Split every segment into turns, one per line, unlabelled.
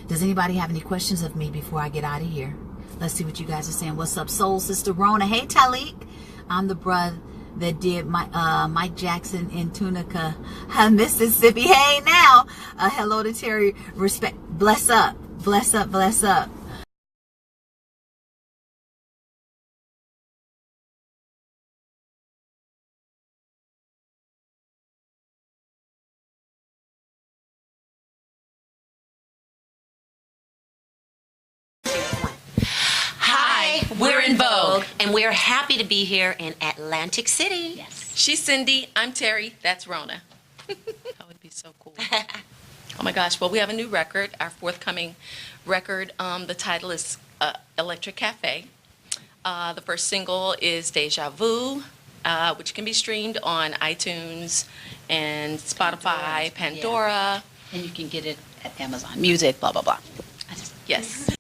Does anybody have any questions of me before I get out of here? Let's see what you guys are saying. What's up, Soul Sister Rona? Hey, Taalik. I'm the brother that did Mike Jackson in Tunica, Mississippi. Hey, now. Hello to Terry. Respect. Bless up. Bless up. Bless up.
We're in Vogue, and we're happy to be here in Atlantic City.
Yes. She's Cindy. I'm Terry. That's Rona. That would be so cool. Oh my gosh. Well, we have a new record, our forthcoming record. The title is Electric Cafe. The first single is Deja Vu, which can be streamed on iTunes and Spotify, Pandora.
Yeah. And you can get it at Amazon Music, blah, blah, blah.
Yes.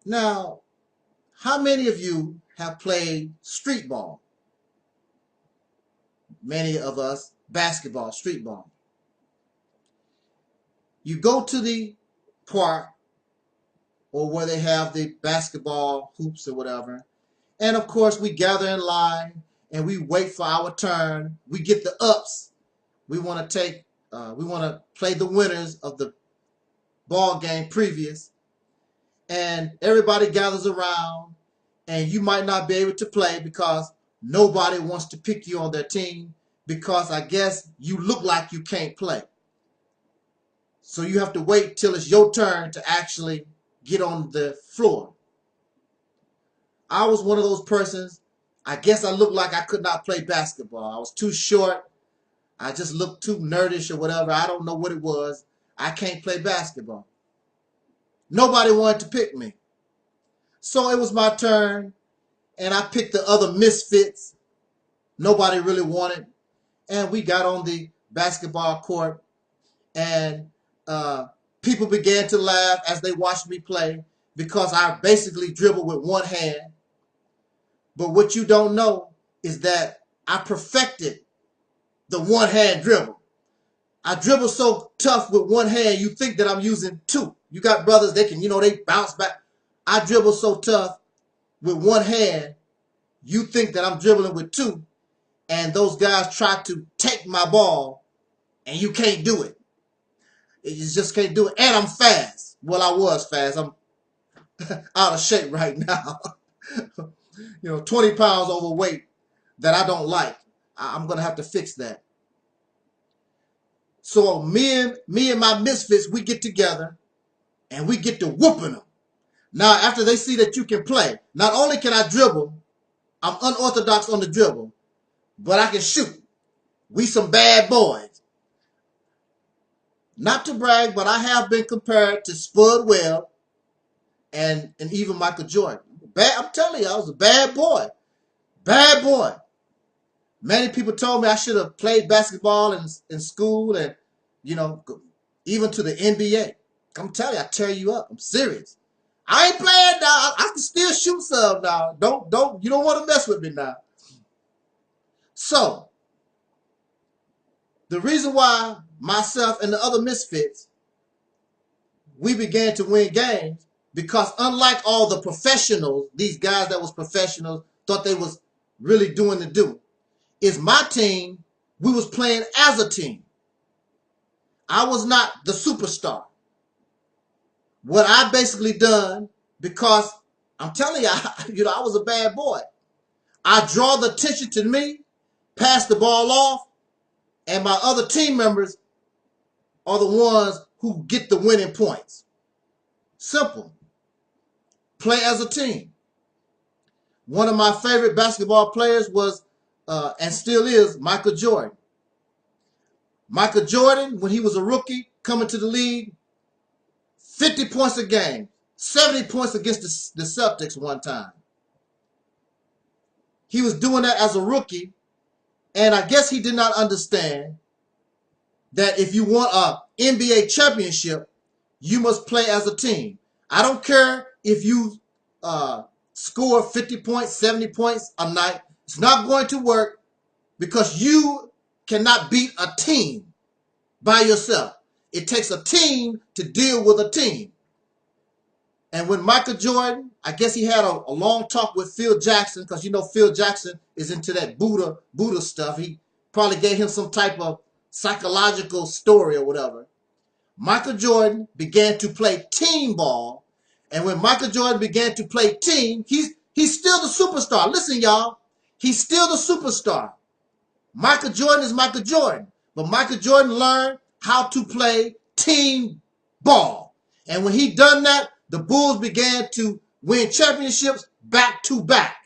Now, how many of you have played street ball? Many of us, basketball, street ball. You go to the park or where they have the basketball hoops or whatever, and of course we gather in line and we wait for our turn. We get the ups. We want to play the winners of the ball game previous, and everybody gathers around, and you might not be able to play because nobody wants to pick you on their team because I guess you look like you can't play. So you have to wait till it's your turn to actually get on the floor. I was one of those persons. I guess I looked like I could not play basketball. I was too short. I just looked too nerdish or whatever. I don't know what it was. I can't play basketball. Nobody wanted to pick me. So it was my turn, and I picked the other misfits. Nobody really wanted. And we got on the basketball court, and people began to laugh as they watched me play because I basically dribbled with one hand. But what you don't know is that I perfected the one-hand dribble. I dribble so tough with one hand, you think that I'm using two. You got brothers, they can, they bounce back. I dribble so tough with one hand, you think that I'm dribbling with two, and those guys try to take my ball, and you can't do it. You just can't do it. And I'm fast. Well, I was fast. I'm out of shape right now. 20 pounds overweight that I don't like. I'm going to have to fix that. So me and my misfits, we get together and we get to whooping them. Now, after they see that you can play, not only can I dribble, I'm unorthodox on the dribble, but I can shoot. We some bad boys. Not to brag, but I have been compared to Spud Webb and even Michael Jordan. I'm telling you, I was a bad boy. Bad boy. Many people told me I should have played basketball in school and, even to the NBA. I'm telling you, I tear you up. I'm serious. I ain't playing now. I can still shoot some now. You don't want to mess with me now. So, the reason why myself and the other misfits, we began to win games because unlike all the professionals, these guys that was professionals thought they was really doing the do, is my team, we was playing as a team. I was not the superstar. What I basically done, because I'm telling you, I was a bad boy. I draw the attention to me, pass the ball off, and my other team members are the ones who get the winning points. Simple. play as a team. One of my favorite basketball players was, and still is, Michael Jordan. Michael Jordan, when he was a rookie coming to the league, 50 points a game, 70 points against the Celtics one time. He was doing that as a rookie, and I guess he did not understand that if you want an NBA championship, you must play as a team. I don't care if you score 50 points, 70 points a night. It's not going to work because you cannot beat a team by yourself. It takes a team to deal with a team. And when Michael Jordan, I guess he had a long talk with Phil Jackson, because you know Phil Jackson is into that Buddha stuff. He probably gave him some type of psychological story or whatever. Michael Jordan began to play team ball. And when Michael Jordan began to play team, he's still the superstar. Listen, y'all. He's still the superstar. Michael Jordan is Michael Jordan. But Michael Jordan learned how to play team ball. And when he done that, the Bulls began to win championships back to back.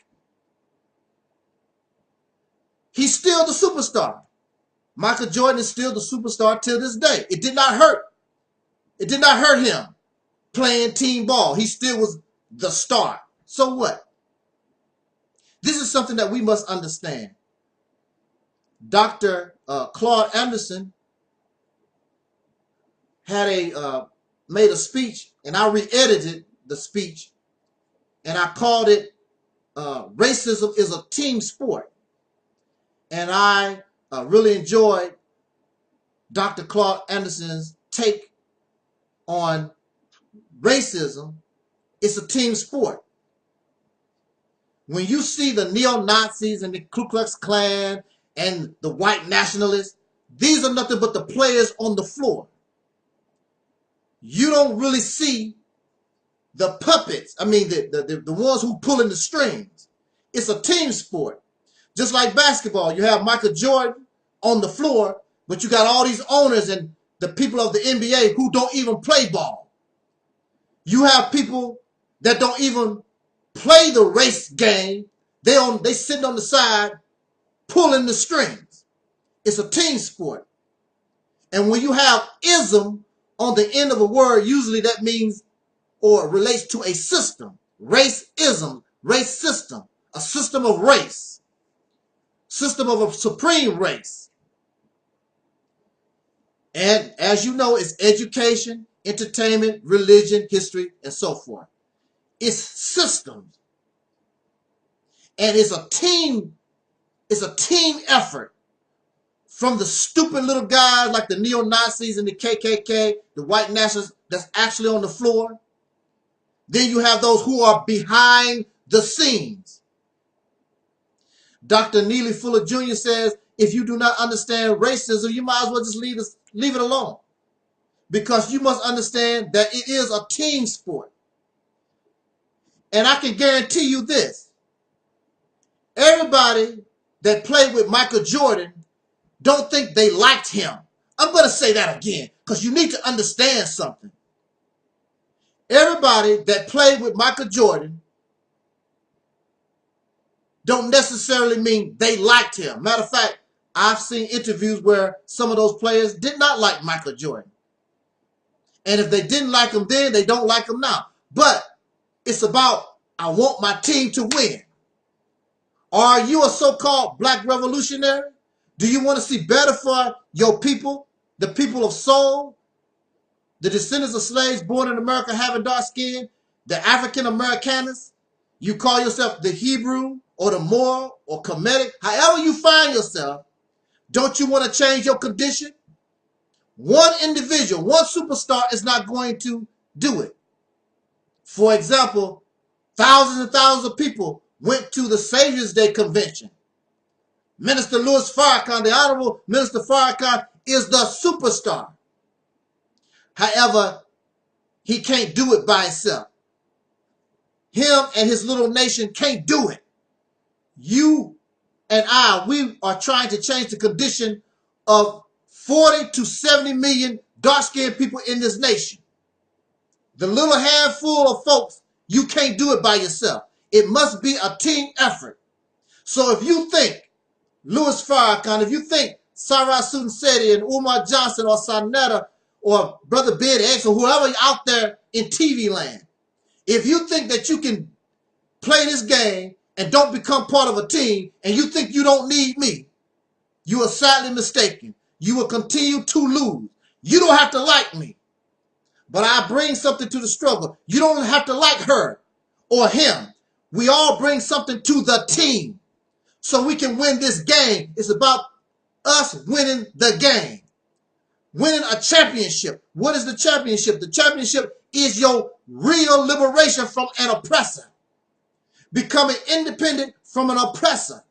He's still the superstar. Michael Jordan is still the superstar till this day. It did not hurt. It did not hurt him playing team ball. He still was the star. So what? This is something that we must understand. Dr. Claude Anderson had made a speech, and I re-edited the speech, and I called it Racism is a Team Sport. And I really enjoyed Dr. Claude Anderson's take on racism. It's a team sport. When you see the neo-Nazis and the Ku Klux Klan and the white nationalists, these are nothing but the players on the floor. You don't really see the puppets. I mean, the ones who pulling the strings. It's a team sport. Just like basketball, you have Michael Jordan on the floor, but you got all these owners and the people of the NBA who don't even play ball. You have people that don't even play the race game. They sitting on the side pulling the strings. It's a team sport. And when you have ism on the end of a word, usually that means or relates to a system. Racism, race system, a system of race, system of a supreme race. And as you know, it's education, entertainment, religion, history, and so forth. It's systems. And it's a team effort from the stupid little guys like the neo-Nazis and the KKK, the white nationalists that's actually on the floor. Then you have those who are behind the scenes. Dr. Neely Fuller Jr. says, if you do not understand racism, you might as well just leave it alone. Because you must understand that it is a team sport. And I can guarantee you this. Everybody that played with Michael Jordan don't think they liked him. I'm going to say that again because you need to understand something. Everybody that played with Michael Jordan don't necessarily mean they liked him. Matter of fact, I've seen interviews where some of those players did not like Michael Jordan. And if they didn't like him then, they don't like him now. But it's about, I want my team to win. Are you a so-called black revolutionary? Do you want to see better for your people, the people of soul, the descendants of slaves born in America having dark skin, the African Americaners? You call yourself the Hebrew or the Moor or Kemetic, however you find yourself, don't you want to change your condition? One individual, one superstar is not going to do it. For example, thousands and thousands of people went to the Savior's Day convention. Minister Louis Farrakhan, the Honorable Minister Farrakhan, is the superstar. However, he can't do it by himself. Him and his little nation can't do it. You and I, we are trying to change the condition of 40 to 70 million dark-skinned people in this nation. The little handful of folks You can't do it by yourself. It must be a team effort. So if you think Louis Farrakhan, if you think Sarah Sunseti and Umar Johnson or Sarnetta or Brother Ben X or whoever out there in TV land, if you think that you can play this game and don't become part of a team and you think you don't need me, you are sadly mistaken. You will continue to lose. You don't have to like me, but I bring something to the struggle. You don't have to like her or him. We all bring something to the team so we can win this game. It's about us winning the game, winning a championship. What is the championship? The championship is your real liberation from an oppressor, becoming independent from an oppressor.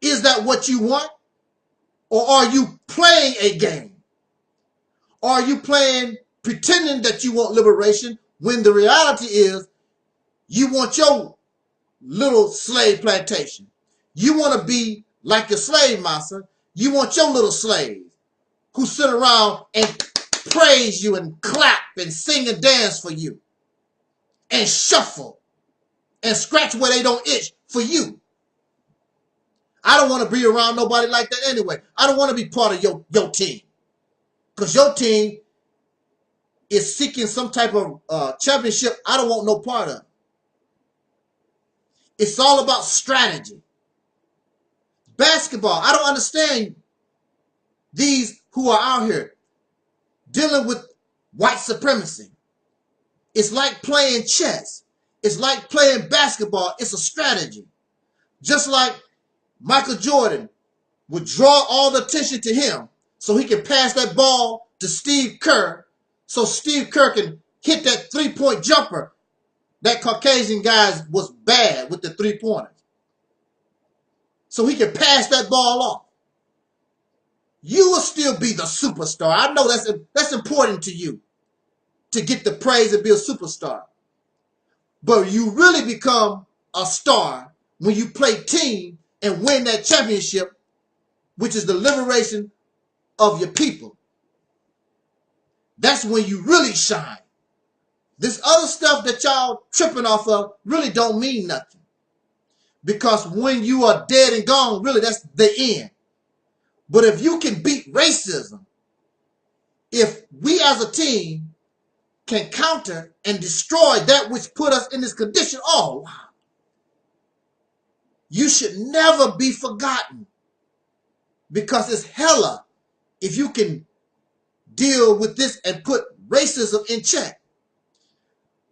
Is that what you want? Or are you playing a game? Are you playing, pretending that you want liberation when the reality is you want your little slave plantation? You want to be like your slave master. You want your little slaves who sit around and praise you and clap and sing and dance for you and shuffle and scratch where they don't itch for you. I don't want to be around nobody like that anyway. I don't want to be part of your team. Because your team is seeking some type of championship I don't want no part of. It's all about strategy. Basketball, I don't understand these who are out here dealing with white supremacy. It's like playing chess. It's like playing basketball. It's a strategy. Just like Michael Jordan would draw all the attention to him so he can pass that ball to Steve Kerr so Steve Kerr can hit that three-point jumper. That Caucasian guy was bad with the three-pointers. So he can pass that ball off. You will still be the superstar. I know that's important to you, to get the praise and be a superstar. But you really become a star when you play team and win that championship, which is the liberation of your people. That's when you really shine. This other stuff that y'all tripping off of really don't mean nothing. Because when you are dead and gone, really that's the end. But if you can beat racism, if we as a team can counter and destroy that which put us in this condition, oh wow. You should never be forgotten, because it's hella if you can deal with this and put racism in check.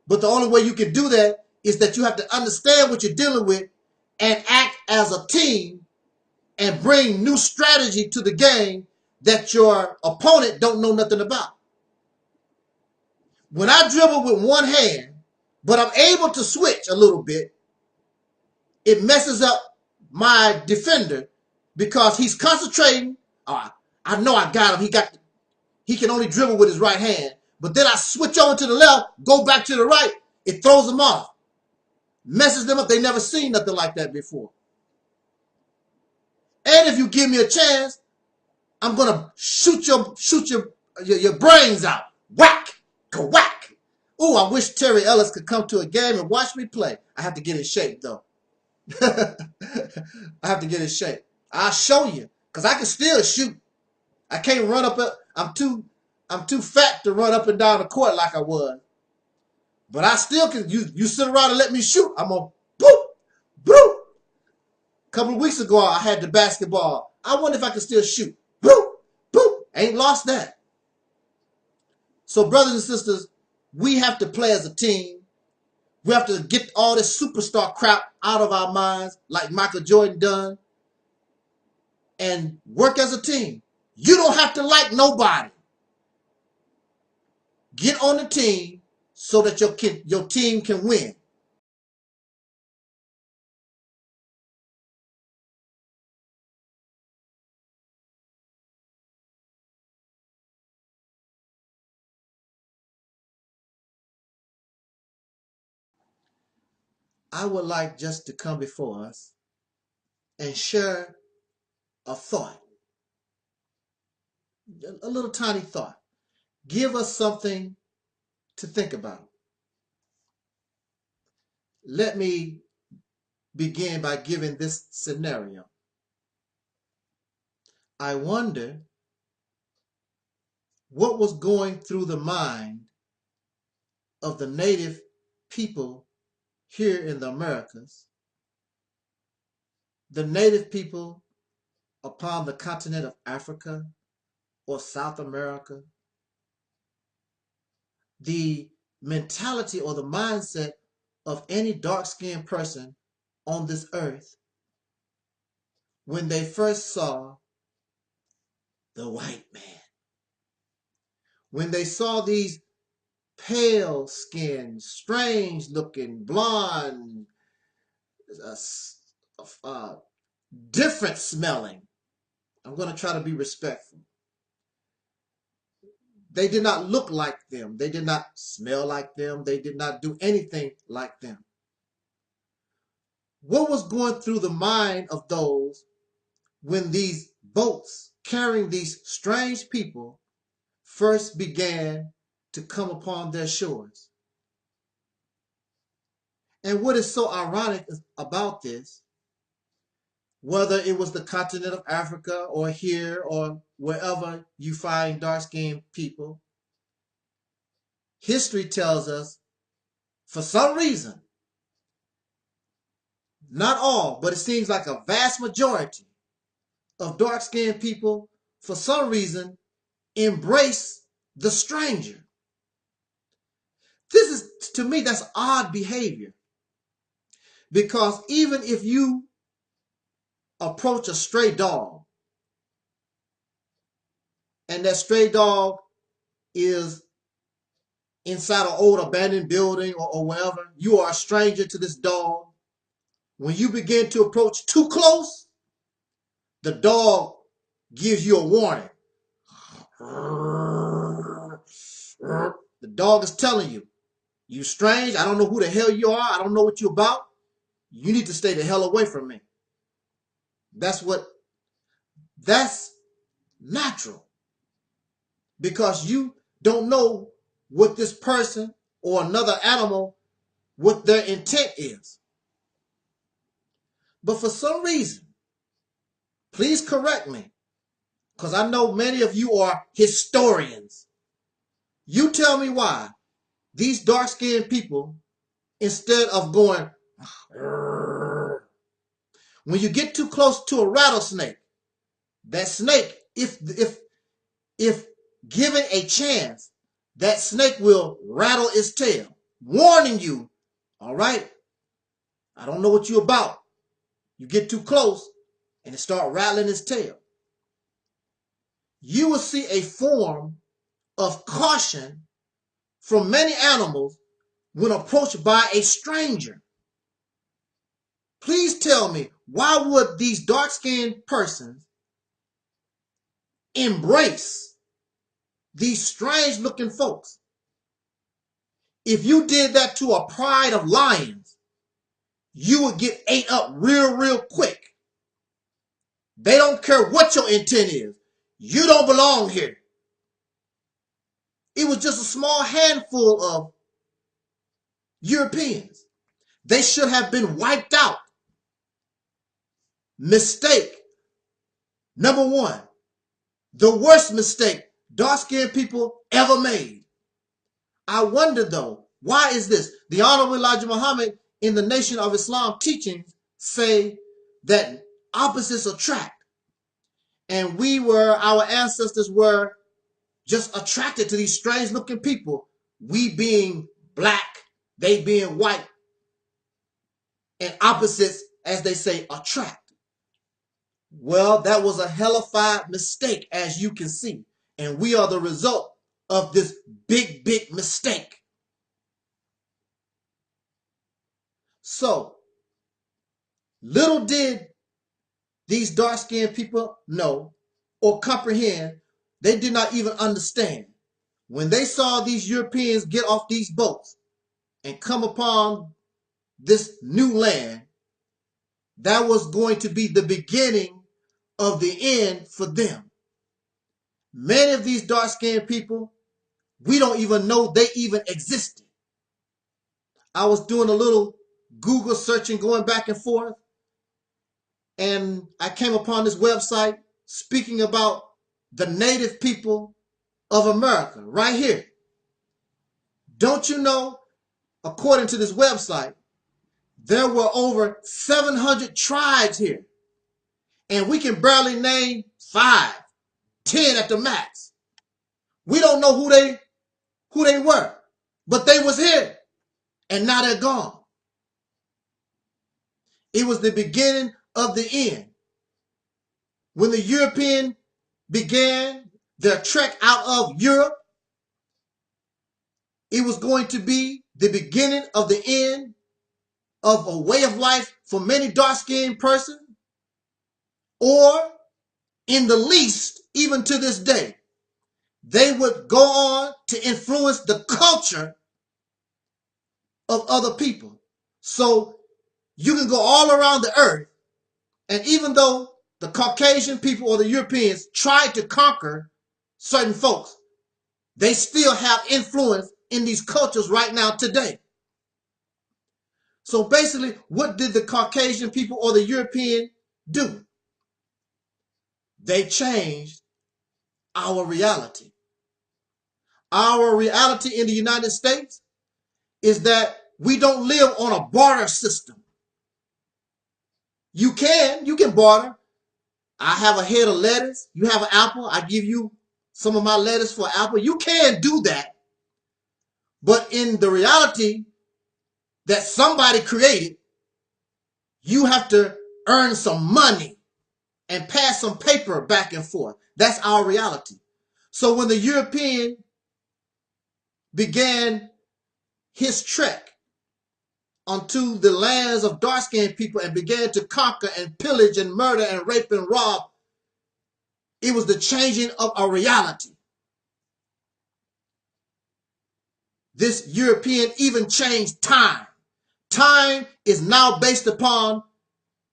But the only way you can do that is that you have to understand what you're dealing with and act as a team and bring new strategy to the game that your opponent don't know nothing about. When I dribble with one hand, but I'm able to switch a little bit, it messes up my defender because he's concentrating. I know I got him. He can only dribble with his right hand. But then I switch over to the left, go back to the right. It throws them off. Messes them up. They never seen nothing like that before. And if you give me a chance, I'm going to shoot your brains out. Whack. Go whack. Ooh, I wish Terry Ellis could come to a game and watch me play. I have to get in shape, though. I have to get in shape. I'll show you, because I can still shoot. I can't run up. I'm too fat to run up and down the court like I was. But I still can. You sit around and let me shoot. I'm going to boop, boop. A couple of weeks ago, I had the basketball. I wonder if I can still shoot. Boop, boop. Ain't lost that. So brothers and sisters, we have to play as a team. We have to get all this superstar crap out of our minds like Michael Jordan done and work as a team. You don't have to like nobody. Get on the team so that your team can win. I would like just to come before us and share a thought, a little tiny thought. Give us something to think about. let me begin by giving this scenario. I wonder what was going through the mind of the native people here in the Americas, the native people upon the continent of Africa or South America, the mentality or the mindset of any dark-skinned person on this earth when they first saw the white man. When they saw these pale-skinned, strange-looking, blonde, different smelling. I'm going to try to be respectful. They did not look like them. They did not smell like them. They did not do anything like them. What was going through the mind of those when these boats carrying these strange people first began to come upon their shores? And what is so ironic about this, whether it was the continent of Africa or here or wherever you find dark-skinned people, history tells us, for some reason, not all, but it seems like a vast majority of dark-skinned people, for some reason, embrace the stranger. This is, to me, that's odd behavior. Because even if you approach a stray dog, and that stray dog is inside an old abandoned building or wherever, you are a stranger to this dog. When you begin to approach too close, the dog gives you a warning. The dog is telling you, you strange, I don't know who the hell you are, I don't know what you're about. You need to stay the hell away from me. That's natural. Because you don't know what this person or another animal, what their intent is. But for some reason, please correct me, because I know many of you are historians. You tell me why these dark-skinned people, instead of going, when you get too close to a rattlesnake, that snake, if given a chance, that snake will rattle its tail, warning you, all right, I don't know what you're about. You get too close and it start rattling its tail. You will see a form of caution from many animals when approached by a stranger. Please tell me, why would these dark-skinned persons embrace these strange-looking folks? If you did that to a pride of lions, you would get ate up real quick. They don't care what your intent is. You don't belong here. It was just a small handful of Europeans. They should have been wiped out. Mistake number one. The worst mistake dark-skinned people ever made. I wonder though, why is this? The Honorable Elijah Muhammad in the Nation of Islam teachings say that opposites attract. And our ancestors were just attracted to these strange looking people. We being black, they being white. And opposites, as they say, attract. Well, that was a hellified mistake, as you can see. And we are the result of this big mistake. So, little did these dark-skinned people know or comprehend, they did not even understand. When they saw these Europeans get off these boats and come upon this new land, that was going to be the beginning of the end for them. Many of these dark-skinned people, we don't even know they even existed. I was doing a little Google searching, going back and forth, and I came upon this website speaking about the native people of America right here. Don't you know, according to this website, there were over 700 tribes here, and we can barely name 5, 10 at the max. We don't know who they were, but they was here, and now they're gone. It was the beginning of the end. When the European began their trek out of Europe, it was going to be the beginning of the end of a way of life for many dark-skinned persons, or in the least, even to this day, they would go on to influence the culture of other people. So you can go all around the earth, and even though the Caucasian people or the Europeans tried to conquer certain folks, they still have influence in these cultures right now today. So basically, what did the Caucasian people or the European do? They changed our reality. Our reality in the United States is that we don't live on a barter system. You can barter. I have a head of lettuce. You have an apple. I give you some of my lettuce for an apple. You can do that. But in the reality that somebody created, you have to earn some money and pass some paper back and forth. That's our reality. So when the European began his trek onto the lands of dark-skinned people and began to conquer and pillage and murder and rape and rob, it was the changing of our reality. This European even changed time. Time is now based upon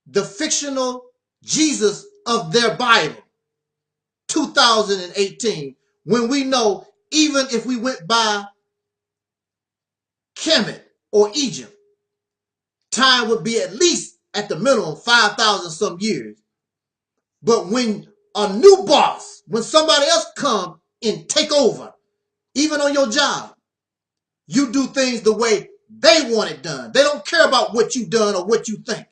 the fictional Jesus of their Bible, 2018, when we know even if we went by Kemet or Egypt, time would be at least at the minimum 5,000 some years. But when a new boss, when somebody else come and take over, even on your job, you do things the way they want it done. They don't care about what you done or what you think.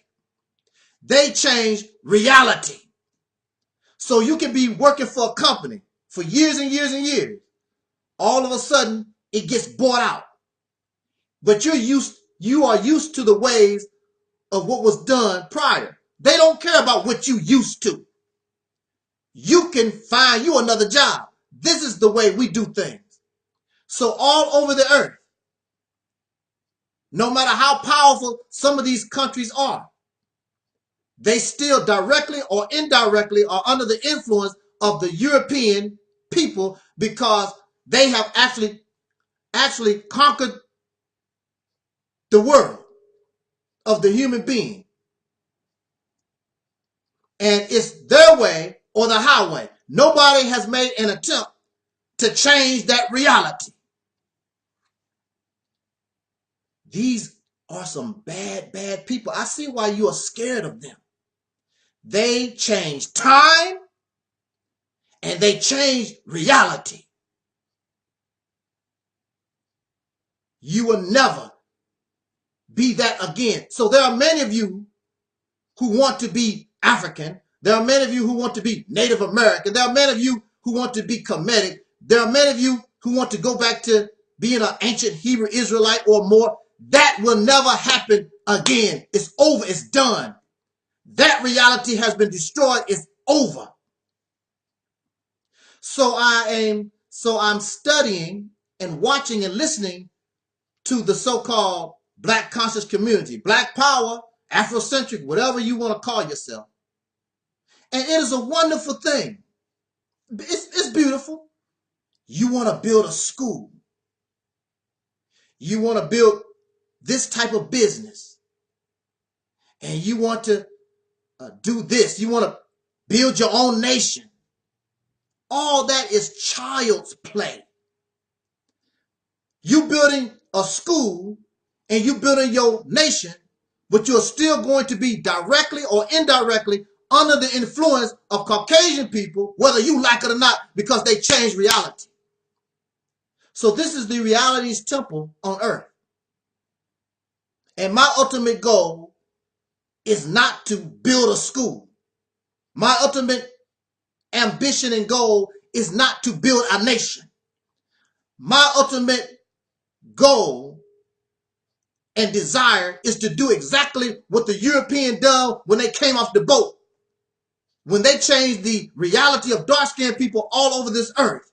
They change reality. So you can be working for a company for years and years and years. All of a sudden, it gets bought out. But you are used to the ways of what was done prior. They don't care about what you used to. You can find you another job. This is the way we do things. So all over the earth, no matter how powerful some of these countries are, they still directly or indirectly are under the influence of the European people, because they have actually conquered the world of the human being. And it's their way or the highway. Nobody has made an attempt to change that reality. These are some bad, bad people. I see why you are scared of them. They change time and they change reality. You will never be that again. So there are many of you who want to be African. There are many of you who want to be Native American. There are many of you who want to be Kemetic. There are many of you who want to go back to being an ancient Hebrew Israelite or more. That will never happen again. It's over. It's done. That reality has been destroyed. It's over. So I'm studying and watching and listening to the so-called Black conscious community, Black power, Afrocentric, whatever you want to call yourself. And it is a wonderful thing. It's beautiful. You want to build a school. You want to build this type of business. And you want to do this. You want to build your own nation. All that is child's play. You building a school and you building your nation but you're still going to be directly or indirectly under the influence of Caucasian people, whether you like it or not, because they change reality. So this is the reality's temple on earth. And my ultimate goal is not to build a school. My ultimate ambition and goal is not to build a nation. My ultimate goal and desire is to do exactly what the European done when they came off the boat. When they changed the reality of dark-skinned people all over this earth,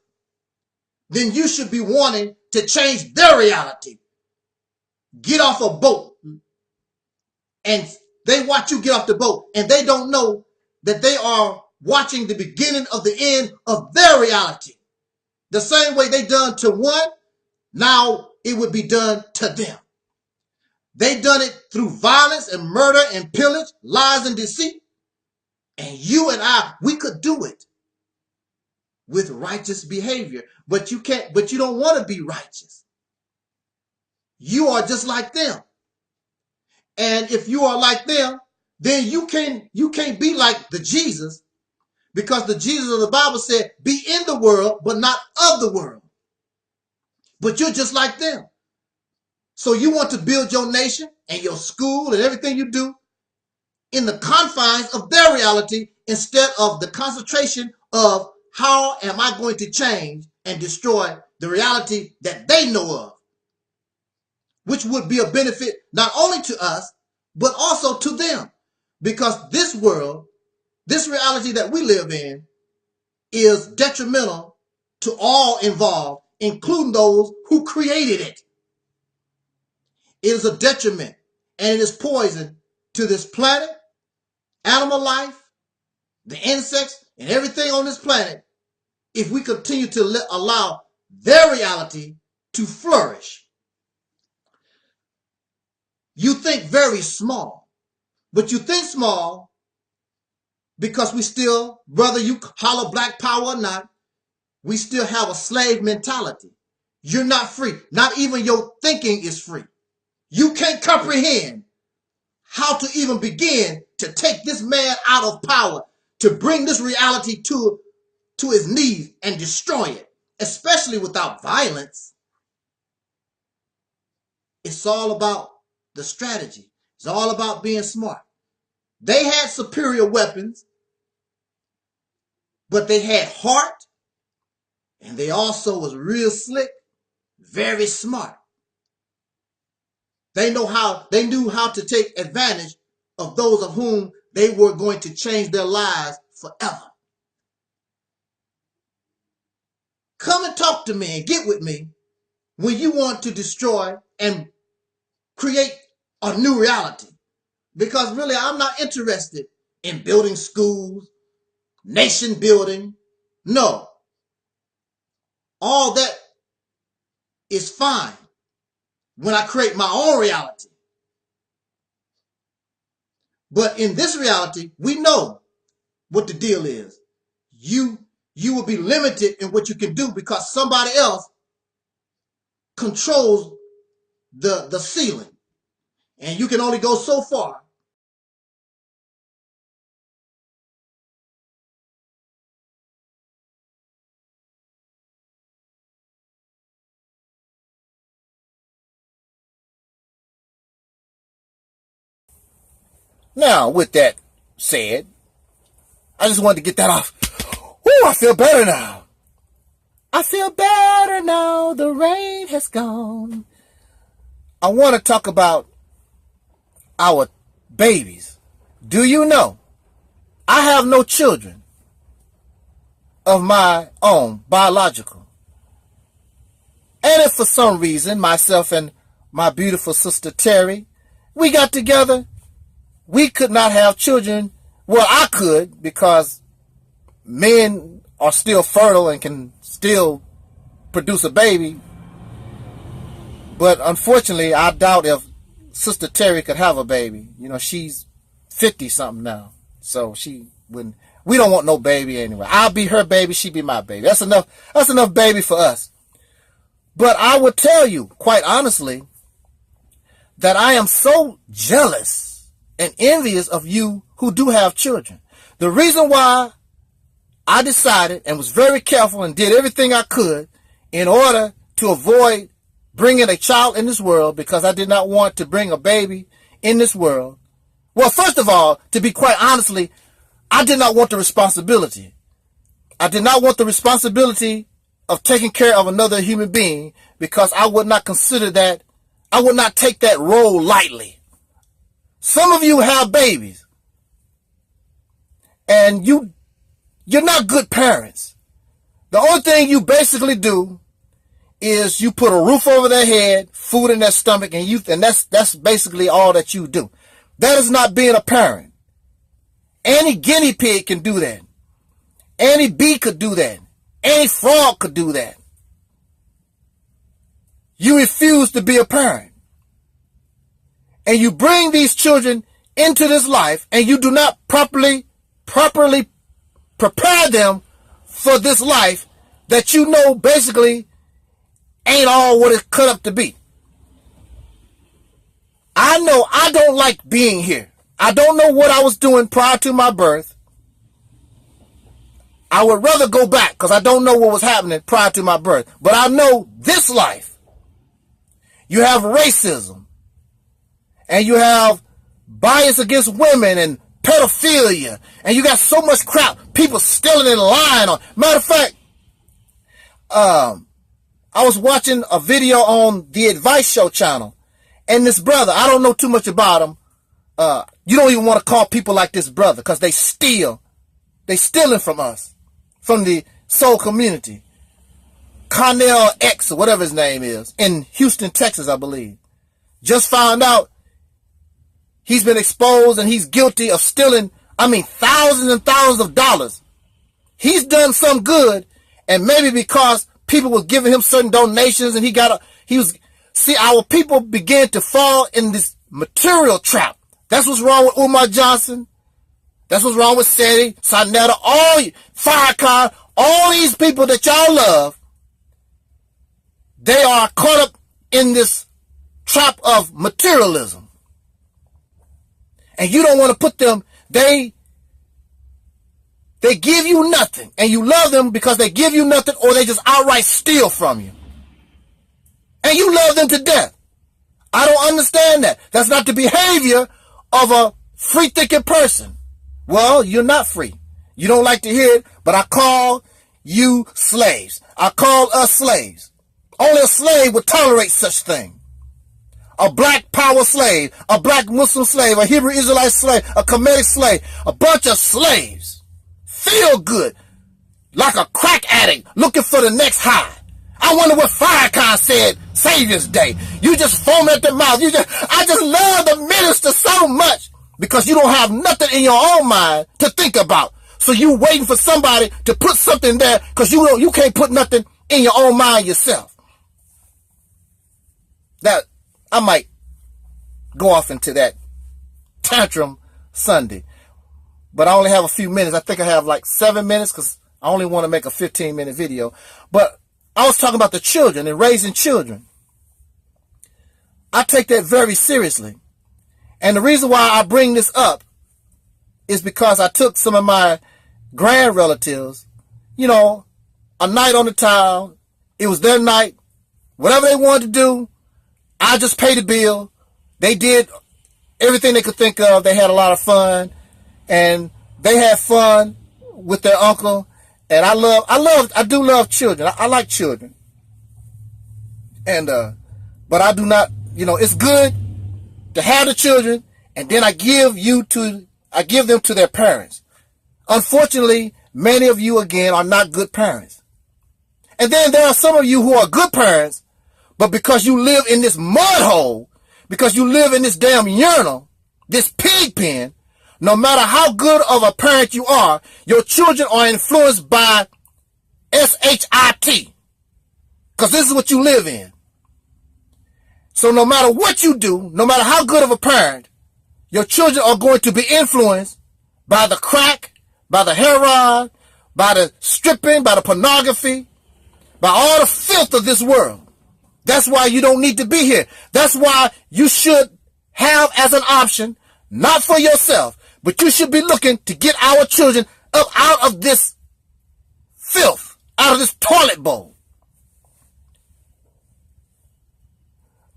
then you should be wanting to change their reality. Get off a boat. And they watch you get off the boat, and they don't know that they are watching the beginning of the end of their reality. The same way they done to one, now it would be done to them. They done it through violence and murder and pillage, lies and deceit. And you and I, we could do it with righteous behavior. But you can't, but you don't want to be righteous. You are just like them. And if you are like them, then you can't be like the Jesus, because the Jesus of the Bible said, be in the world, but not of the world. But you're just like them. So you want to build your nation and your school and everything you do in the confines of their reality instead of the concentration of how am I going to change and destroy the reality that they know of, which would be a benefit not only to us, but also to them. Because this world, this reality that we live in, is detrimental to all involved, including those who created it. It is a detriment, and it is poison to this planet, animal life, the insects, and everything on this planet if we continue to allow their reality to flourish. You think very small, but you think small because we still, whether you holler black power or not, we still have a slave mentality. You're not free. Not even your thinking is free. You can't comprehend how to even begin to take this man out of power, to bring this reality to his knees and destroy it, especially without violence. It's all about the strategy. It's all about being smart. They had superior weapons, but they had heart, and they also was real slick, very smart. They knew how to take advantage of those of whom they were going to change their lives forever. Come and talk to me and get with me when you want to destroy and create a new reality. Because really, I'm not interested in building schools, nation building. No. All that is fine when I create my own reality. But in this reality, we know what the deal is. You will be limited in what you can do because somebody else controls the ceiling. And you can only go so far. Now, with that said, I just wanted to get that off. Ooh, I feel better now. I feel better now. The rain has gone. I want to talk about our babies. Do you know? I have no children of my own, biological. And if for some reason, myself and my beautiful sister Terry, we got together, we could not have children. Well, I could, because men are still fertile and can still produce a baby. But unfortunately, I doubt if Sister Terry could have a baby. You know, she's 50-something now. So she wouldn't. We don't want no baby anyway. I'll be her baby, she be my baby. That's enough baby for us. But I would tell you, quite honestly,
that I am so jealous and envious of you who do have children. The reason why I decided and was very careful and did everything I could in order to avoid bringing a child in this world, because I did not want to bring a baby in this world. Well, first of all, to be quite honestly, I did not want the responsibility. I did not want the responsibility of taking care of another human being, because I would not consider that, I would not take that role lightly. Some of you have babies, and you're not good parents. The only thing you basically do is you put a roof over their head, food in their stomach, and that's basically all that you do. That is not being a parent. Any guinea pig can do that. Any bee could do that. Any frog could do that. You refuse to be a parent. And you bring these children into this life, and you do not properly prepare them for this life that you know basically ain't all what it's cut up to be. I know I don't like being here. I don't know what I was doing prior to my birth. I would rather go back, because I don't know what was happening prior to my birth. But I know this life, you have racism, and you have bias against women and pedophilia, and you got so much crap, people stealing and lying on. Matter of fact, I was watching a video on the Advice Show channel, and this brother, I don't know too much about him. You don't even want to call people like this brother, because they steal. They stealing from us, from the soul community. Connell X, or whatever his name is, in Houston, Texas, I believe. Just found out he's been exposed and he's guilty of stealing, thousands and thousands of dollars. He's done some good, and maybe because people were giving him certain donations, and see, our people began to fall in this material trap. That's what's wrong with Umar Johnson. That's what's wrong with Seti, Sonetta, Farrakhan, all these people that y'all love. They are caught up in this trap of materialism. And you don't want to put them, they give you nothing, and you love them because they give you nothing, or they just outright steal from you. And you love them to death. I don't understand that. That's not the behavior of a free-thinking person. Well, you're not free. You don't like to hear it, but I call you slaves. I call us slaves. Only a slave would tolerate such thing. A black power slave, a black Muslim slave, a Hebrew Israelite slave, a Kemetic slave, a bunch of slaves. Feel good, like a crack addict looking for the next high. I wonder what Farrakhan said Savior's Day. You just foam at the mouth. I just love the minister so much, because you don't have nothing in your own mind to think about. So you waiting for somebody to put something there, because you can't put nothing in your own mind yourself. That I might go off into that tantrum Sunday, but I only have a few minutes. I think I have like 7 minutes, because I only want to make a 15-minute video. But I was talking about the children and raising children. I take that very seriously. And the reason why I bring this up is because I took some of my grand relatives, a night on the town. It was their night. Whatever they wanted to do, I just paid the bill. They did everything they could think of. They had a lot of fun, and they had fun with their uncle. And I do love children. I like children. And, but I do not, it's good to have the children, and then I give them to their parents. Unfortunately, many of you, again, are not good parents. And then there are some of you who are good parents, but because you live in this mud hole, because you live in this damn urinal, this pig pen, no matter how good of a parent you are, your children are influenced by SHIT. Because this is what you live in. So no matter what you do, no matter how good of a parent, your children are going to be influenced by the crack, by the heroin, by the stripping, by the pornography, by all the filth of this world. That's why you don't need to be here. That's why you should have as an option, not for yourself, but you should be looking to get our children up out of this filth, out of this toilet bowl.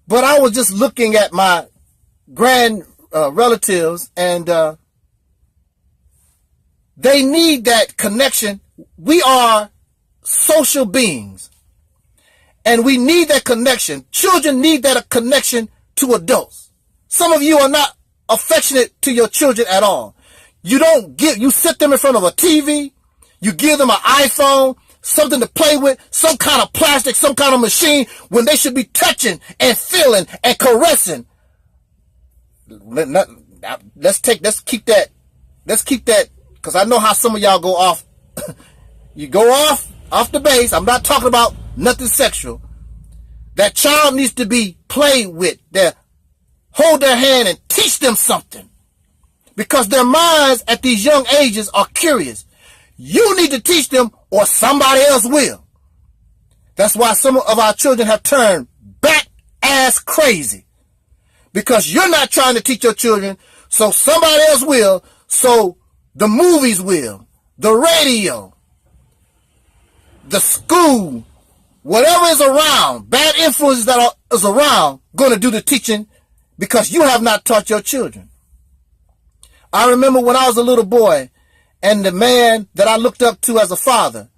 But I was just looking at my grand relatives, and they need that connection. We are social beings, and we need that connection. Children need that connection to adults. Some of you are not affectionate to your children at all. You sit them in front of a TV, you give them an iPhone, something to play with, some kind of plastic, some kind of machine, when they should be touching and feeling and caressing. Let's keep that, because I know how some of y'all go off. You go off the base. I'm not talking about nothing sexual. That child needs to be played with. Hold their hand and teach them something, because their minds at these young ages are curious. You need to teach them, or somebody else will. That's why some of our children have turned bat ass crazy, because you're not trying to teach your children, so somebody else will. So the movies will, the radio, the school, whatever is around, bad influences that is around, going to do the teaching, because you have not taught your children. I remember when I was a little boy, and the man that I looked up to as a father,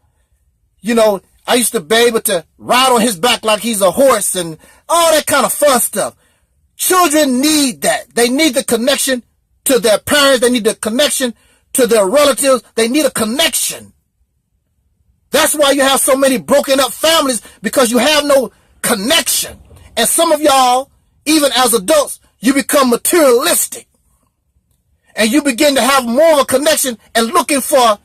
I used to be able to ride on his back like he's a horse and all that kind of fun stuff. Children need that. They need the connection to their parents. They need the connection to their relatives. They need a connection. That's why you have so many broken up families, because you have no connection. And some of y'all, even as adults, you become materialistic. And you begin to have more of a connection and looking for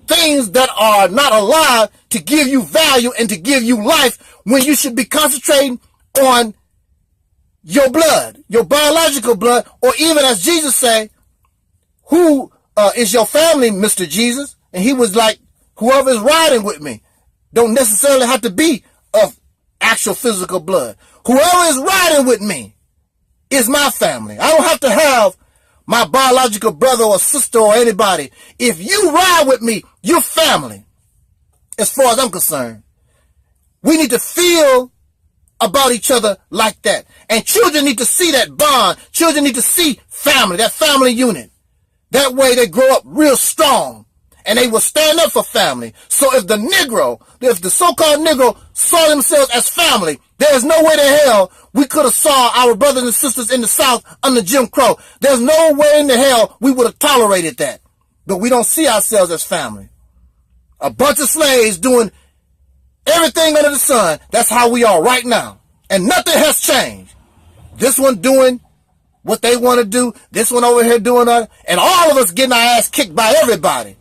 things that are not alive to give you value and to give you life, when you should be concentrating on your blood, your biological blood, or even as Jesus say, who is your family, Mr. Jesus? And he was like, whoever is riding with me don't necessarily have to be of actual physical blood. Whoever is riding with me is my family. I don't have to have my biological brother or sister or anybody. If you ride with me, you're family. As far as I'm concerned, we need to feel about each other like that. And children need to see that bond. Children need to see family, that family unit. That way they grow up real strong, and they will stand up for family. So if the so-called Negro saw themselves as family, there's no way to hell we could have saw our brothers and sisters in the South under Jim Crow. There's no way in the hell we would have tolerated that. But we don't see ourselves as family. A bunch of slaves doing everything under the sun. That's how we are right now. And nothing has changed. This one doing what they want to do. This one over here doing that. And all of us getting our ass kicked by everybody.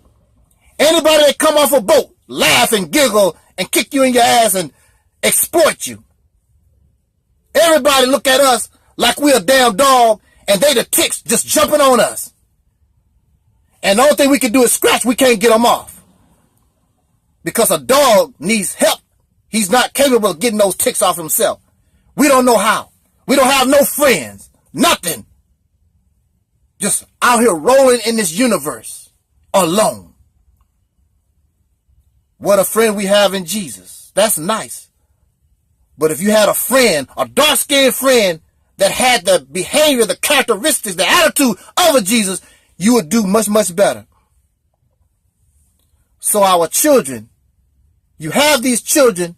Anybody that come off a boat, laugh and giggle and kick you in your ass and exploit you. Everybody look at us like we're a damn dog, and they the ticks just jumping on us. And the only thing we can do is scratch. We can't get them off. Because a dog needs help. He's not capable of getting those ticks off himself. We don't know how. We don't have no friends. Nothing. Just out here rolling in this universe alone. What a friend we have in Jesus. That's nice. But if you had a friend, a dark-skinned friend that had the behavior, the characteristics, the attitude of a Jesus, you would do much, much better. So our children, you have these children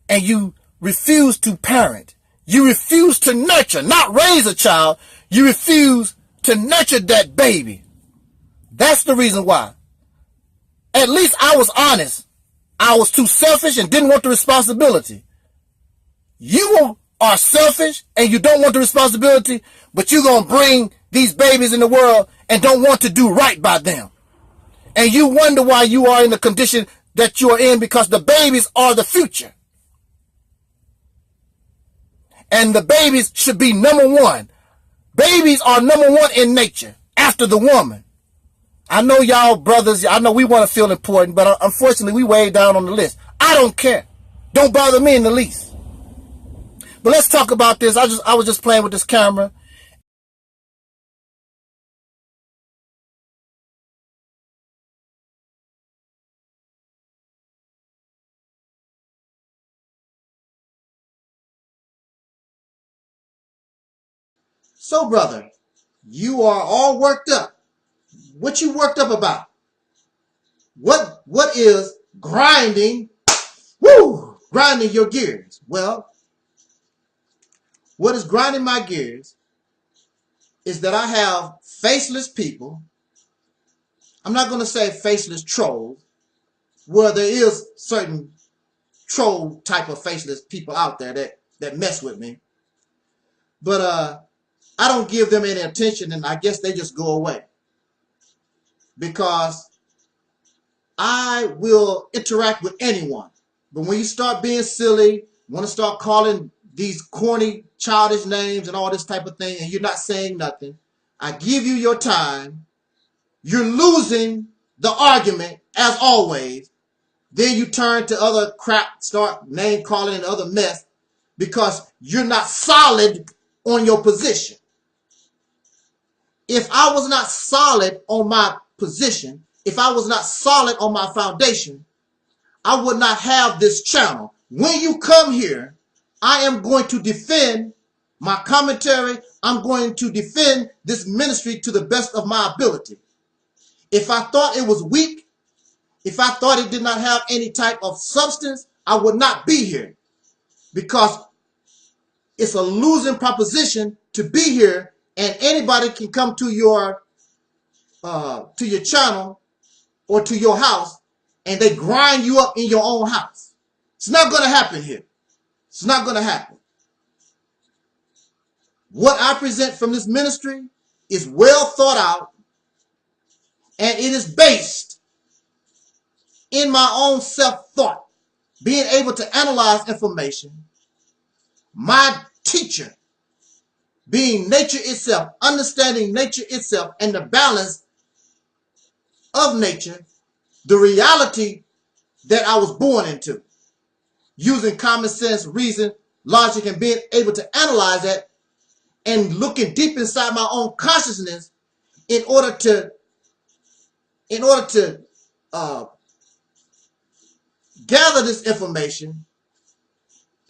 and you refuse to parent. You refuse to nurture, not raise a child. You refuse to nurture that baby. That's the reason why. At least I was honest. I was too selfish and didn't want the responsibility. You are selfish and you don't want the responsibility, but you're going to bring these babies in the world and don't want to do right by them. And you wonder why you are in the condition that you are in, because the babies are the future. And the babies should be number one. Babies are number one in nature after the woman. I know y'all brothers, I know we want to feel important, but unfortunately we way down on the list. I don't care. Don't bother me in the least. But let's talk about this. I was just playing with this camera.
So, brother, you are all worked up. What you worked up about? What is grinding? Woo! Grinding your gears. Well, what is grinding my gears is that I have faceless people. I'm not going to say faceless trolls, where there is certain troll type of faceless people out there that mess with me. But I don't give them any attention, and I guess they just go away. Because I will interact with anyone. But when you start being silly, want to start calling these corny, childish names and all this type of thing, and you're not saying nothing, I give you your time. You're losing the argument, as always. Then you turn to other crap, start name calling and other mess, because you're not solid on your position. If I was not solid on my position, if I was not solid on my foundation, I would not have this channel. When you come here, I am going to defend my commentary. I'm going to defend this ministry to the best of my ability. If I thought it was weak, if I thought it did not have any type of substance, I would not be here, because it's a losing proposition to be here, and anybody can come to your channel or to your house and they grind you up in your own house. It's not going to happen here. It's not going to happen. What I present from this ministry is well thought out, and it is based in my own self-thought, being able to analyze information. My teacher being nature itself, understanding nature itself and the balance of nature, the reality that I was born into, using common sense, reason, logic, and being able to analyze that and looking deep inside my own consciousness in order to gather this information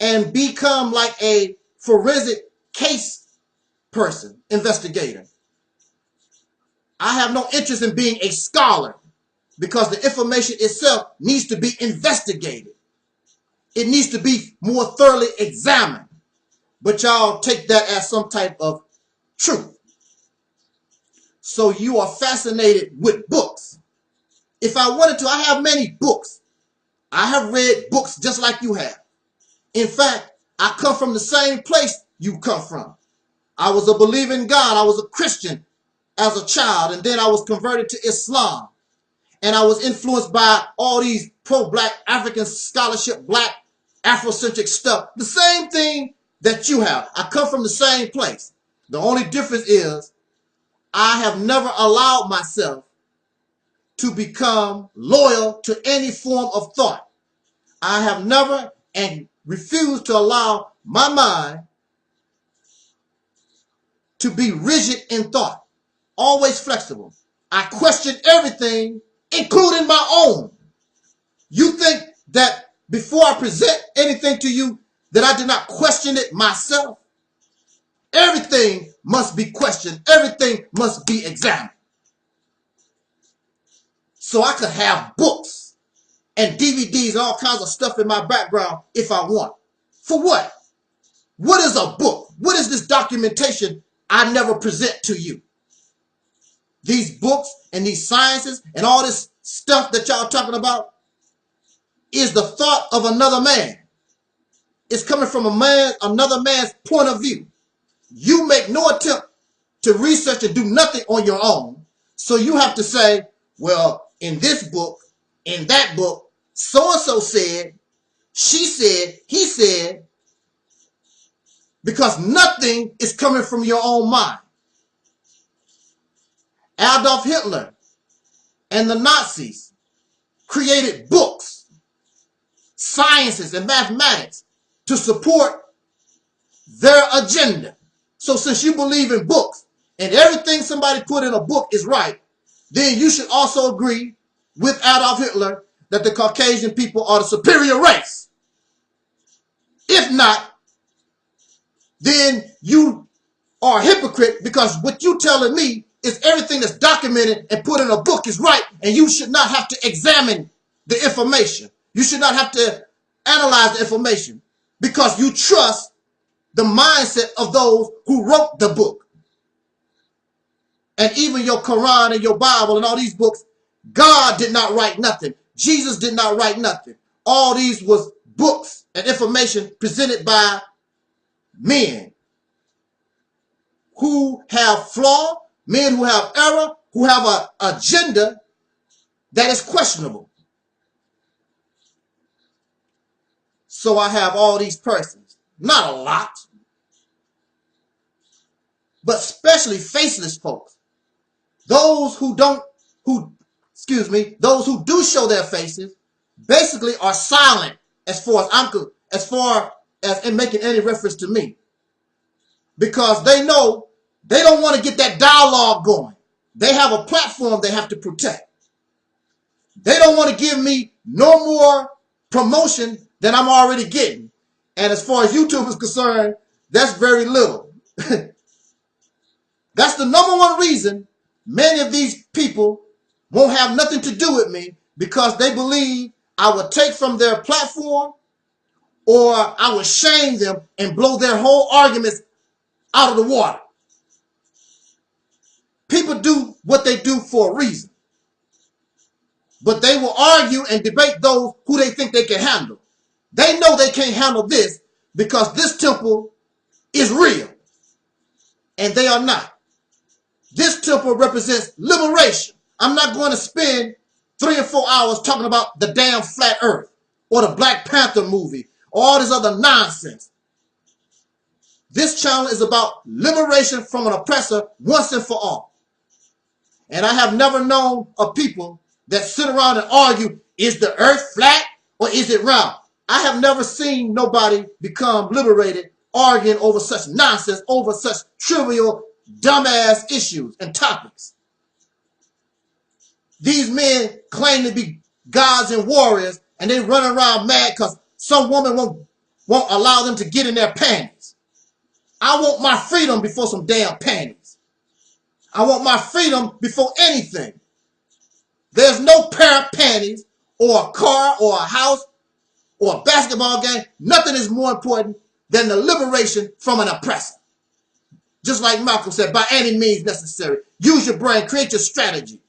and become like a forensic case person, investigator. I have no interest in being a scholar, because the information itself needs to be investigated. It needs to be more thoroughly examined. But y'all take that as some type of truth. So you are fascinated with books. If I wanted to, I have many books. I have read books just like you have. In fact, I come from the same place you come from. I was a believer in God. I was a Christian as a child, and then I was converted to Islam. And I was influenced by all these pro-black African scholarship, black Afrocentric stuff. The same thing that you have. I come from the same place. The only difference is I have never allowed myself to become loyal to any form of thought. I have never and refused to allow my mind to be rigid in thought, always flexible. I question everything, including my own. You think that before I present anything to you that I did not question it myself? Everything must be questioned. Everything must be examined. So I could have books and DVDs and all kinds of stuff in my background if I want. For what? What is a book? What is this documentation I never present to you? These books and these sciences and all this stuff that y'all talking about is the thought of another man. It's coming from another man's point of view. You make no attempt to research and do nothing on your own. So you have to say, well, in this book, in that book, so-and-so said, she said, he said, because nothing is coming from your own mind. Adolf Hitler and the Nazis created books, sciences, and mathematics to support their agenda. So since you believe in books and everything somebody put in a book is right, then you should also agree with Adolf Hitler that the Caucasian people are the superior race. If not, then you are a hypocrite, because what you telling me is everything that's documented and put in a book is right, and you should not have to examine the information. You should not have to analyze the information because you trust the mindset of those who wrote the book. And even your Quran and your Bible and all these books, God did not write nothing. Jesus did not write nothing. All these was books and information presented by men who have flaw, men who have error, who have an agenda that is questionable. So I have all these persons, not a lot, but especially faceless folks. Those who those who do show their faces basically are silent as far as in making any reference to me. Because they know they don't want to get that dialogue going. They have a platform they have to protect. They don't want to give me no more promotion than I'm already getting. And as far as YouTube is concerned, that's very little. That's the number one reason many of these people won't have nothing to do with me, because they believe I would take from their platform, or I would shame them and blow their whole arguments out of the water. People do what they do for a reason. But they will argue and debate those who they think they can handle. They know they can't handle this because this temple is real. And they are not. This temple represents liberation. I'm not going to spend 3 or 4 hours talking about the damn flat earth or the Black Panther movie or all this other nonsense. This channel is about liberation from an oppressor once and for all. And I have never known a people that sit around and argue, is the earth flat or is it round? I have never seen nobody become liberated arguing over such nonsense, over such trivial, dumbass issues and topics. These men claim to be gods and warriors, and they run around mad because some woman won't allow them to get in their panties. I want my freedom before some damn panties. I want my freedom before anything. There's no pair of panties or a car or a house or a basketball game. Nothing is more important than the liberation from an oppressor. Just like Malcolm said, by any means necessary. Use your brain, create your strategy.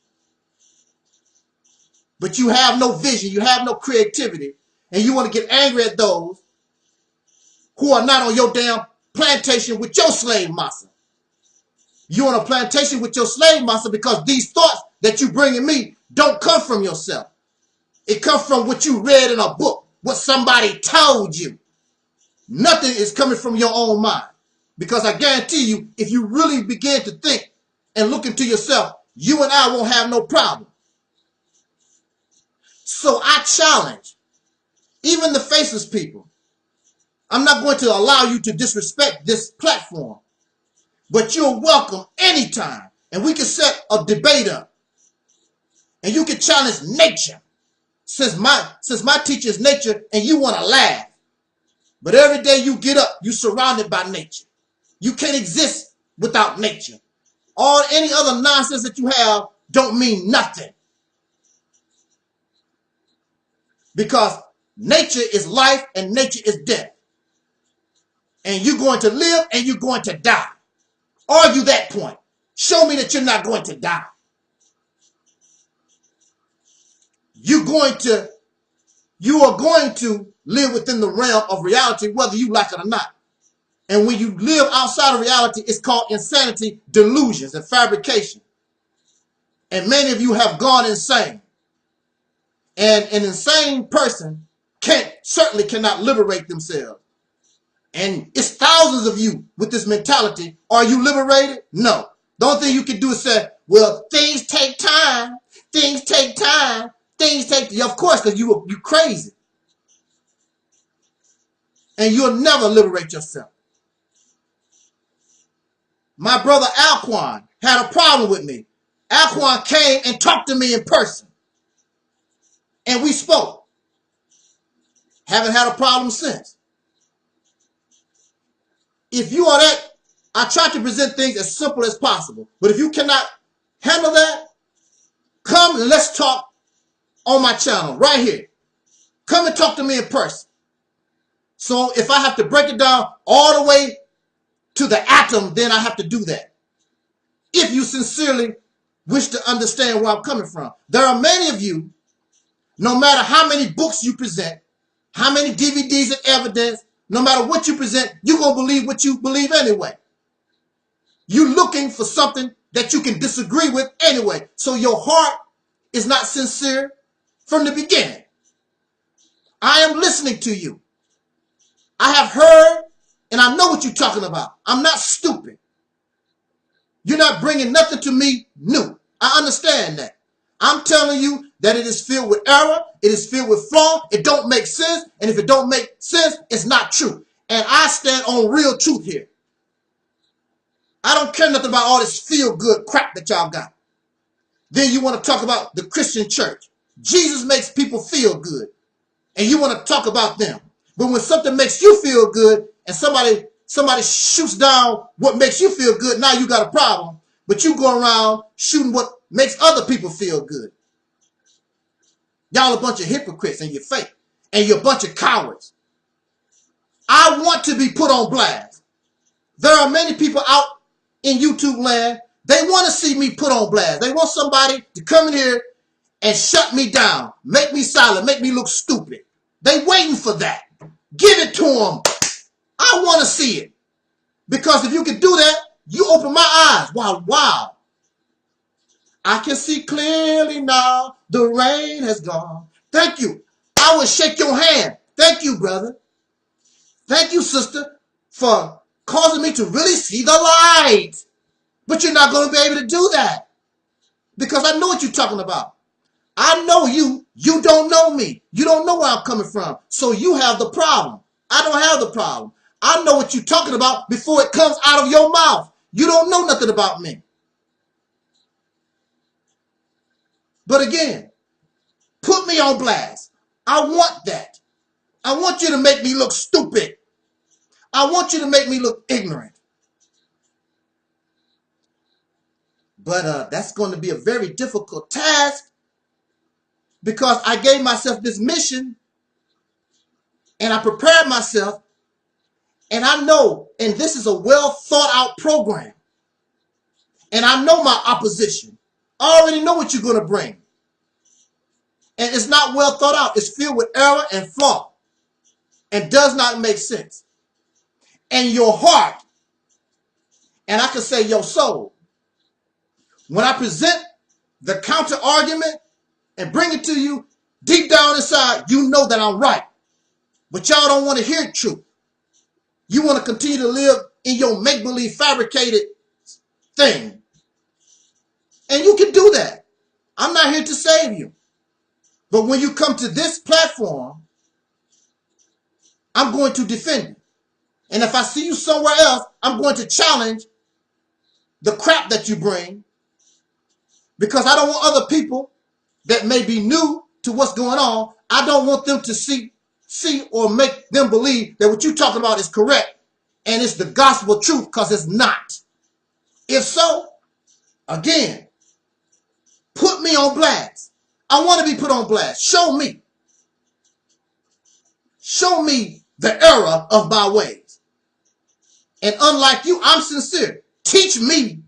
But you have no vision, you have no creativity, and you want to get angry at those who are not on your damn plantation with your slave master. You're on a plantation with your slave master because these thoughts that you bring in me don't come from yourself. It comes from what you read in a book, what somebody told you. Nothing is coming from your own mind. Because I guarantee you, if you really begin to think and look into yourself, you and I won't have no problem. So I challenge even the faceless people. I'm not going to allow you to disrespect this platform, but you're welcome anytime. And we can set a debate up. And you can challenge nature. Since my teacher is nature and you want to laugh. But every day you get up, you're surrounded by nature. You can't exist without nature. Any other nonsense that you have don't mean nothing. Because nature is life and nature is death. And you're going to live and you're going to die. Argue that point. Show me that you're not going to die. You are going to live within the realm of reality, whether you like it or not. And when you live outside of reality, it's called insanity, delusions, and fabrication. And many of you have gone insane. And an insane person certainly cannot liberate themselves. And it's thousands of you with this mentality. Are you liberated? No. The only thing you can do is say, well, things take time. Things take time. Things take time. Of course, because you crazy. And you'll never liberate yourself. My brother Alquan had a problem with me. Alquan came and talked to me in person. And we spoke. Haven't had a problem since. If you are that, I try to present things as simple as possible. But if you cannot handle that, come and let's talk on my channel right here. Come and talk to me in person. So if I have to break it down all the way to the atom, then I have to do that. If you sincerely wish to understand where I'm coming from. There are many of you, no matter how many books you present, how many DVDs and evidence, no matter what you present, you're going to believe what you believe anyway. You're looking for something that you can disagree with anyway. So your heart is not sincere from the beginning. I am listening to you. I have heard and I know what you're talking about. I'm not stupid. You're not bringing nothing to me new. I understand that. I'm telling you that it is filled with error. It is filled with flaw. It don't make sense. And if it don't make sense, it's not true. And I stand on real truth here. I don't care nothing about all this feel-good crap that y'all got. Then you want to talk about the Christian church. Jesus makes people feel good. And you want to talk about them. But when something makes you feel good and somebody shoots down what makes you feel good, now you got a problem. But you go around shooting what makes other people feel good. Y'all a bunch of hypocrites and you're fake. And you're a bunch of cowards. I want to be put on blast. There are many people out in YouTube land. They want to see me put on blast. They want somebody to come in here and shut me down. Make me silent. Make me look stupid. They waiting for that. Give it to them. I want to see it. Because if you can do that, you open my eyes. Wow. I can see clearly now. The rain has gone. Thank you. I will shake your hand. Thank you, brother. Thank you, sister, for causing me to really see the light. But you're not going to be able to do that. Because I know what you're talking about. I know you. You don't know me. You don't know where I'm coming from. So you have the problem. I don't have the problem. I know what you're talking about before it comes out of your mouth. You don't know nothing about me. But again, put me on blast. I want that. I want you to make me look stupid. I want you to make me look ignorant. But that's going to be a very difficult task because I gave myself this mission and I prepared myself and I know, and this is a well thought out program. And I know my opposition. I already know what you're going to bring. And it's not well thought out. It's filled with error and flaw and does not make sense. And your heart, and I can say your soul, when I present the counter argument and bring it to you, deep down inside, you know that I'm right. But y'all don't want to hear truth. You want to continue to live in your make-believe fabricated thing. And you can do that. I'm not here to save you. But when you come to this platform, I'm going to defend you. And if I see you somewhere else, I'm going to challenge the crap that you bring. Because I don't want other people that may be new to what's going on. I don't want them to see or make them believe that what you're talking about is correct. And it's the gospel truth, because it's not. If so, again, put me on blast. I want to be put on blast. Show me. Show me the error of my ways. And unlike you, I'm sincere. Teach me.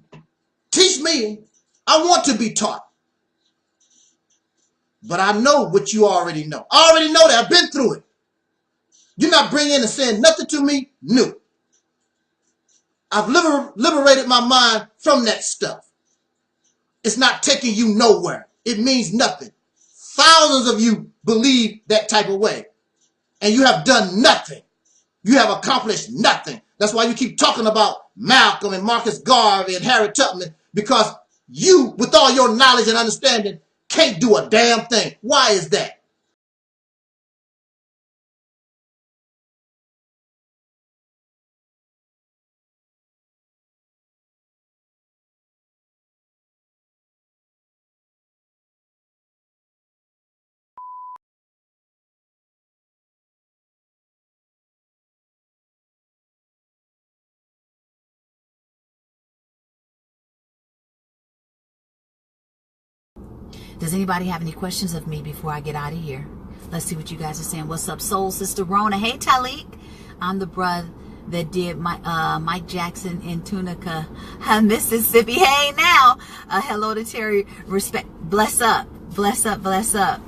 Teach me. I want to be taught. But I know what you already know. I already know that. I've been through it. You're not bringing and saying nothing to me new. I've liberated my mind from that stuff. It's not taking you nowhere. It means nothing. Thousands of you believe that type of way. And you have done nothing. You have accomplished nothing. That's why you keep talking about Malcolm and Marcus Garvey and Harriet Tubman, because you, with all your knowledge and understanding, can't do a damn thing. Why is that?
Does anybody have any questions of me before I get out of here? Let's see what you guys are saying. What's up, soul sister Rona? Hey, Taalik. I'm the brother that did Mike Jackson in Tunica, Mississippi. Hey, now. Hello to Terry. Respect. Bless up. Bless up. Bless up.